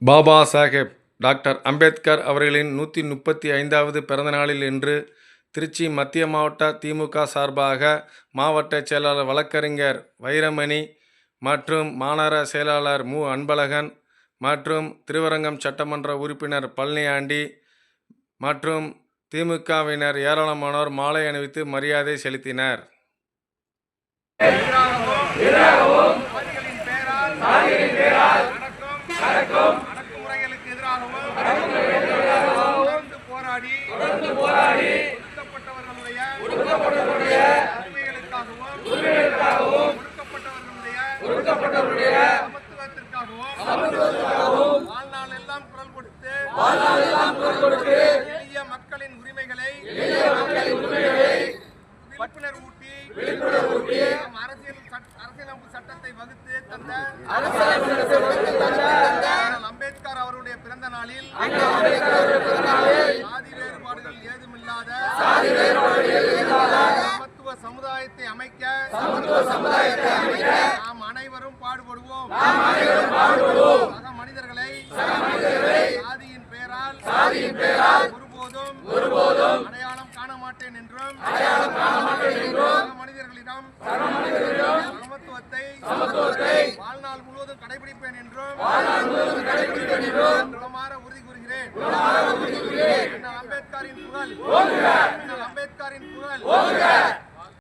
Baba Saheb doctor Ambedkar அவர்களின் 135வது பிறந்தநாளில் இன்று திருச்சி மத்திய மாவட்ட திமுக சார்பாக மாவட்ட செயலாளர் வழக்கறிஞர் வைரமணி மற்றும் மாநகர செயலாளர் மு. அன்பழகன் மற்றும் திருவரங்கம் சட்டமன்ற உறுப்பினர் பழனியாண்டி மற்றும் திமுகவினர் ஏராளமானோர் மாலை அணிவித்து மரியாதை செலுத்தினர். வாழ்நாளெல்லாம் குரல் கொடுத்து எளிய மக்களின் உரிமைகளை விழிப்புணர்வு ஊட்டி அரசியலமைப்பு சட்டத்தை வகுத்து தந்த அம்பேத்கர் அவருடைய பிறந்த நாளில் சாதி வேறுபாடுகள் ஏதுமில்லாத சமத்துவ சமுதாயத்தை அமைக்க நாம் அனைவரும் பாடுபடுவோம். சக மனிதர்களை சாதியின் பெயரால் ஒருபோதும் அடையாளம் காண மாட்டேன் என்றும் சக மனிதர்களிடம் சமத்துவத்தை வாழ்நாள் முழுவதும் கடைபிடிப்பேன் என்றும் உளமாற உறுதி கூறுகிறேன். அம்பேத்கரின் புகழ்.